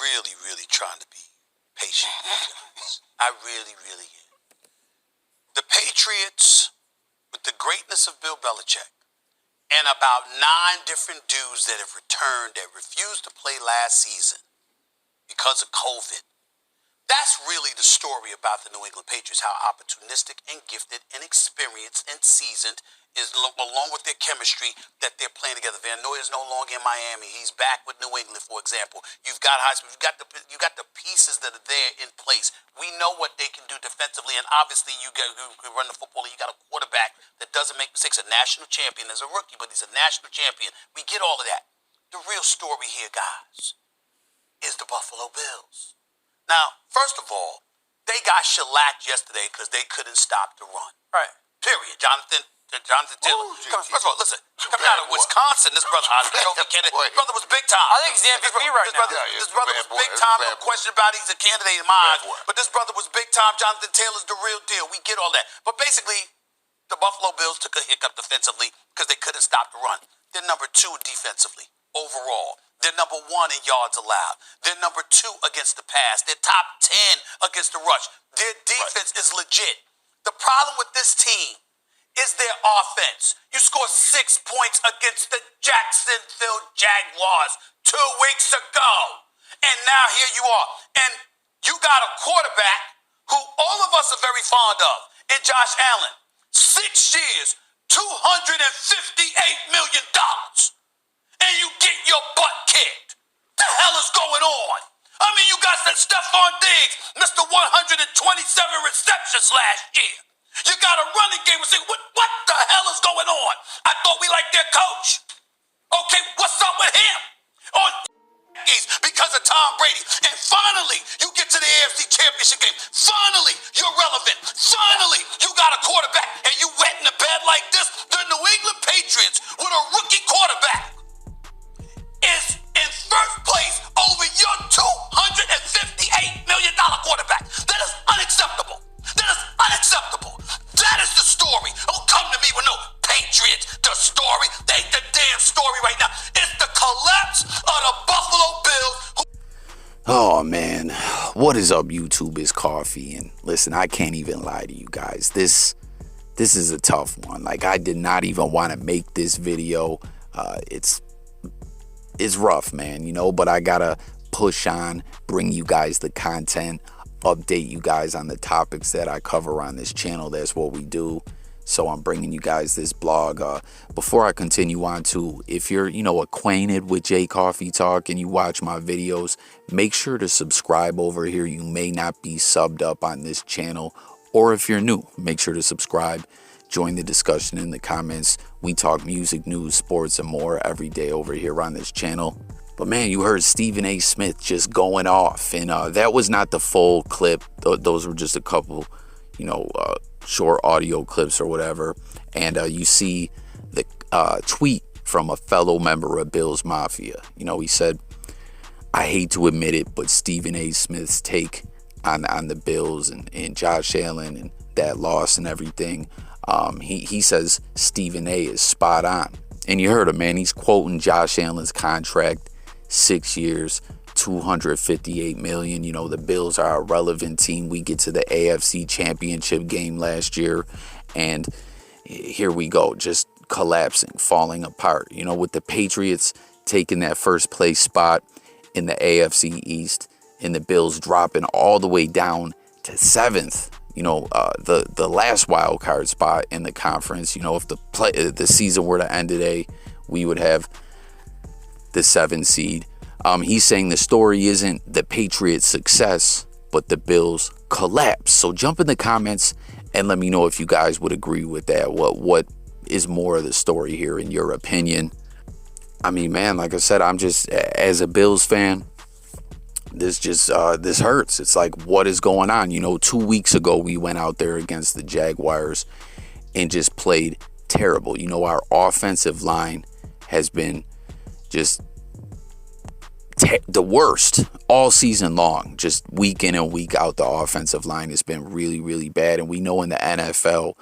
really, really trying to be patient. I really, really am. The Patriots, with the greatness of Bill Belichick, and about 9 different dudes that have returned that refused to play last season because of COVID. That's really the story about the New England Patriots, how opportunistic and gifted and experienced and seasoned is, along with their chemistry, that they're playing together. Van Noy is no longer in Miami. He's back with New England, for example. You've got Heisman. You got the pieces that are there in place. We know what they can do defensively, and obviously you run the football. You got a quarterback that doesn't make mistakes, a national champion as a rookie, but he's a national champion. We get all of that. The real story here, guys, is the Buffalo Bills. Now, first of all, they got shellacked yesterday because they couldn't stop the run. Right. Period. Jonathan Taylor. First of all, listen. Coming out of Wisconsin, this brother, his brother was big time. I think he's the MVP right now. This brother was big time. No question about it. He's a candidate in my eyes. But this brother was big time. Jonathan Taylor's the real deal. We get all that. But basically, the Buffalo Bills took a hiccup defensively because they couldn't stop the run. They're number 2 defensively overall. They're number 1 in yards allowed. They're number 2 against the pass. They're top 10 against the rush. Their defense is legit. The problem with this team is their offense. You scored 6 points against the Jacksonville Jaguars 2 weeks ago. And now here you are. And you got a quarterback who all of us are very fond of, in Josh Allen. 6 years, $258 million. And you get your butt kicked. The hell is going on? I mean, you got that Stefon Diggs, Mr. 127 receptions last year. You got a running game and say, what the hell is going on? I thought we liked their coach. Okay, what's up with him? On because of Tom Brady. And finally, you get to the AFC Championship game. Finally, you're relevant. Finally, you got a quarterback. And you wet in the bed like this. The New England Patriots with a rookie quarterback is in first place over your $258 million quarterback. That is unacceptable. That is unacceptable. That is the story. Don't come to me with no Patriots. The story, they ain't the damn story right now. It's the collapse of the Buffalo Bills. Oh man, what is up, YouTube? It's Coffee, and listen, I can't even lie to you guys. This is a tough one. Like, I did not even want to make this video. It's rough, man, you know, but I gotta push on, bring you guys the content, update you guys on the topics that I cover on this channel. That's what we do. So I'm bringing you guys this blog. Before I continue on to, if you're, acquainted with J Coffee Talk and you watch my videos, make sure to subscribe over here. You may not be subbed up on this channel, or if you're new, make sure to subscribe. Join the discussion in the comments. We talk music, news, sports, and more every day over here on this channel. But man, you heard Stephen A. Smith just going off, and that was not the full clip. Those were just a couple, short audio clips or whatever. And you see the tweet from a fellow member of Bills Mafia. He said, "I hate to admit it, but Stephen A. Smith's take on the Bills and Josh Allen and that loss and everything." He says Stephen A. is spot on. And you heard him, man. He's quoting Josh Allen's contract, 6 years, $258 million. The Bills are a relevant team. We get to the AFC Championship game last year, and here we go, just collapsing, falling apart. With the Patriots taking that first place spot in the AFC East, and the Bills dropping all the way down to 7th. The last wild card spot in the conference. If the season were to end today, we would have the 7th seed. He's saying the story isn't the Patriots' success, but the Bills' collapse. So jump in the comments and let me know if you guys would agree with that. What is more of the story here in your opinion? I mean, man, like I said, I'm just, as a Bills fan, this hurts. It's like, what is going on? 2 weeks ago, we went out there against the Jaguars and just played terrible. Our offensive line has been just the worst all season long. Just week in and week out, the offensive line has been really, really bad. And we know in the NFL,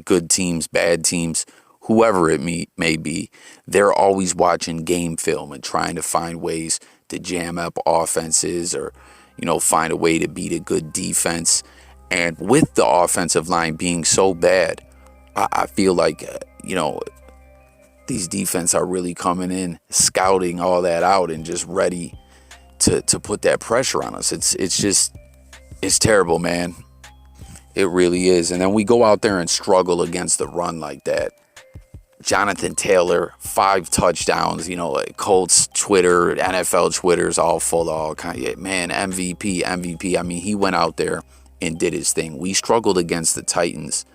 good teams, bad teams, whoever it may be, they're always watching game film and trying to find ways to jam up offenses or, find a way to beat a good defense. And with the offensive line being so bad, I feel like, these defense are really coming in, scouting all that out and just ready to put that pressure on us. It's terrible, man. It really is. And then we go out there and struggle against the run like that. Jonathan Taylor, 5 touchdowns, Colts Twitter, NFL Twitter's all full of all kind of, man, MVP. I mean, he went out there and did his thing. We struggled against the Titans,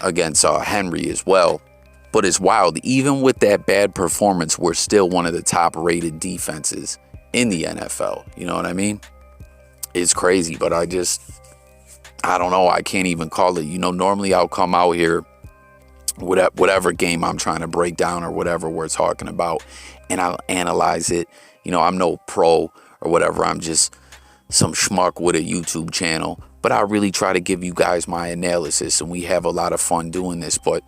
against Henry as well. But it's wild. Even with that bad performance, we're still one of the top rated defenses in the NFL. You know what I mean? It's crazy, but I don't know. I can't even call it. Normally I'll come out here, whatever game I'm trying to break down or whatever we're talking about, and I'll analyze it. I'm no pro or whatever. I'm just some schmuck with a YouTube channel. But I really try to give you guys my analysis, and we have a lot of fun doing this. But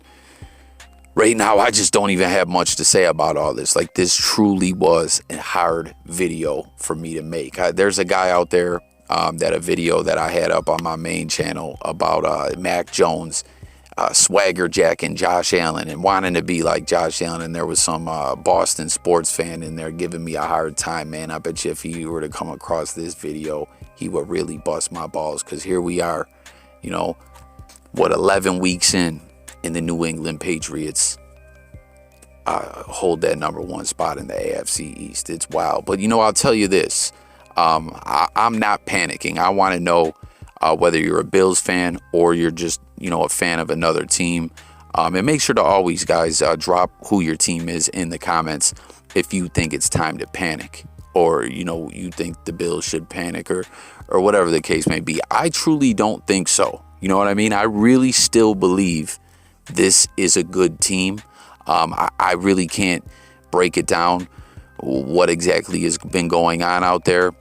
right now, I just don't even have much to say about all this. Like, this truly was a hard video for me to make. There's a guy out there that a video that I had up on my main channel about Mac Jones, swagger jacking Josh Allen and wanting to be like Josh Allen. And there was some Boston sports fan in there giving me a hard time, man. I bet you if he were to come across this video, he would really bust my balls. Because here we are, 11 weeks in the New England Patriots hold that number 1 spot in the AFC East. It's wild. But, I'll tell you this. I'm not panicking. I want to know whether you're a Bills fan or you're just, a fan of another team. And make sure to always, guys, drop who your team is in the comments if you think it's time to panic or, you think the Bills should panic or whatever the case may be. I truly don't think so. You know what I mean? I really still believe this is a good team. I really can't break it down what exactly has been going on out there.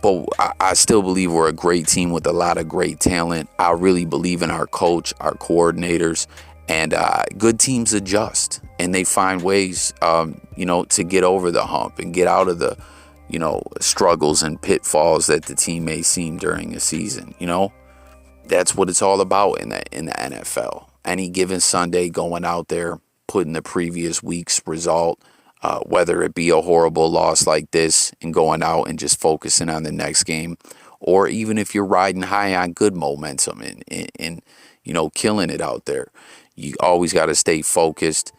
But I still believe we're a great team with a lot of great talent. I really believe in our coach, our coordinators, and good teams adjust and they find ways, to get over the hump and get out of the, struggles and pitfalls that the team may seem during a season. That's what it's all about in the NFL. Any given Sunday, going out there, putting the previous week's result, whether it be a horrible loss like this and going out and just focusing on the next game, or even if you're riding high on good momentum and killing it out there, you always got to stay focused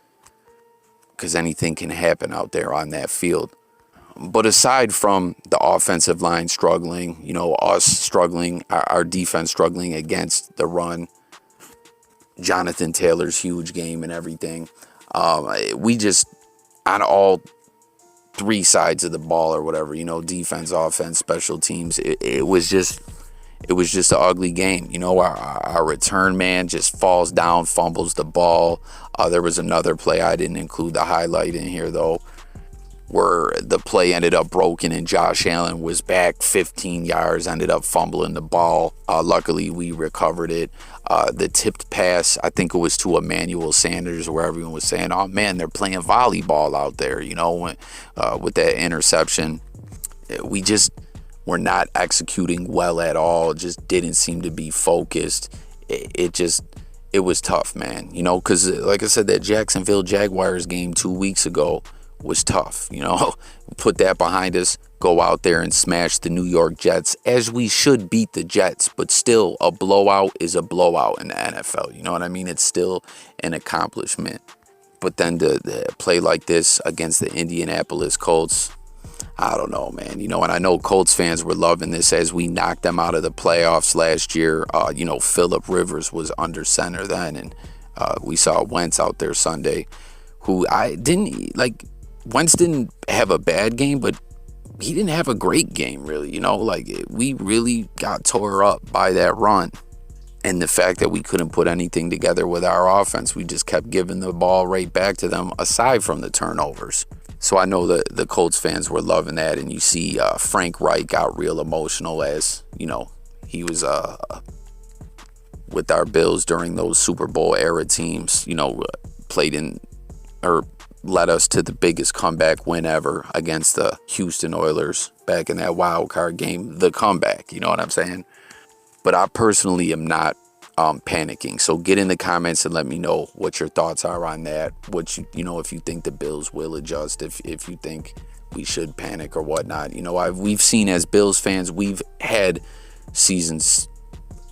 because anything can happen out there on that field. But aside from the offensive line struggling, us struggling, our defense struggling against the run, Jonathan Taylor's huge game and everything, we just, on all 3 sides of the ball or whatever, defense, offense, special teams, it was just an ugly game. Our return man just falls down, fumbles the ball. There was another play, I didn't include the highlight in here though, where the play ended up broken and Josh Allen was back 15 yards, ended up fumbling the ball. Luckily, we recovered it. The tipped pass, I think it was to Emmanuel Sanders, where everyone was saying, oh man, they're playing volleyball out there, with that interception. We just were not executing well at all. It just didn't seem to be focused. It was tough, man, because like I said, that Jacksonville Jaguars game 2 weeks ago was tough. Put that behind us, go out there and smash the New York Jets, as we should beat the Jets, but still a blowout is a blowout in the NFL. You know what I mean? It's still an accomplishment. But then to play like this against the Indianapolis Colts, I don't know, man. And I know Colts fans were loving this as we knocked them out of the playoffs last year. Phillip Rivers was under center then, and we saw Wentz out there Sunday, who Wentz didn't have a bad game, but he didn't have a great game, really. We really got tore up by that run. And the fact that we couldn't put anything together with our offense, we just kept giving the ball right back to them, aside from the turnovers. So I know the Colts fans were loving that. And you see Frank Reich got real emotional as, he was with our Bills during those Super Bowl era teams, played in, or led us to the biggest comeback win ever against the Houston Oilers back in that wild card game. The comeback, you know what I'm saying? But I personally am not panicking. So get in the comments and let me know what your thoughts are on that. What you know, if you think the Bills will adjust, if you think we should panic or whatnot. You know, we've seen as Bills fans, we've had seasons,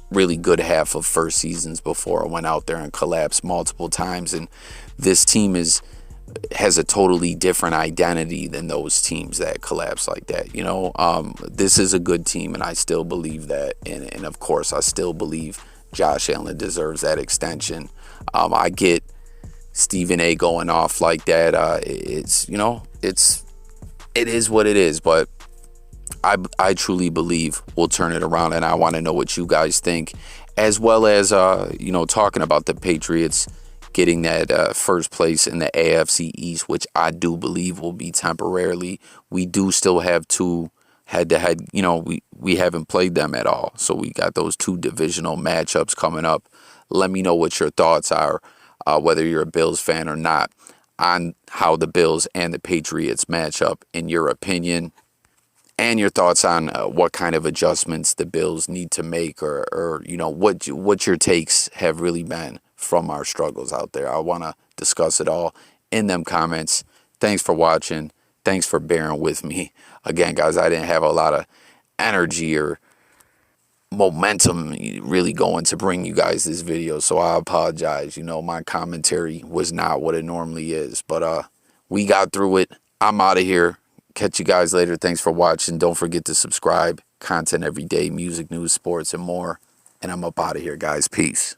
really good half of first seasons before I went out there and collapsed multiple times. And this team has a totally different identity than those teams that collapse like that. You know, this is a good team, and I still believe that. And of course, I still believe Josh Allen deserves that extension. I get Stephen A going off like that. It's, you know, it is what it is, but I truly believe we'll turn it around, and I want to know what you guys think, as well as, you know, talking about the Patriots getting that first place in the AFC East, which I do believe will be temporarily. We do still have two head-to-head, you know, we haven't played them at all, so we got those two divisional matchups coming up. Let me know what your thoughts are, whether you're a Bills fan or not, on how the Bills and the Patriots match up, in your opinion, and your thoughts on what kind of adjustments the Bills need to make, or you know, what your takes have really been from our struggles out there. I want to discuss it all in them comments. Thanks for watching. Thanks for bearing with me. Again, guys, I didn't have a lot of energy or momentum really going to bring you guys this video, so I apologize. You know, my commentary was not what it normally is, but we got through it. I'm out of here. Catch you guys later. Thanks for watching. Don't forget to subscribe. Content every day, music, news, sports, and more. And I'm up out of here, guys. Peace.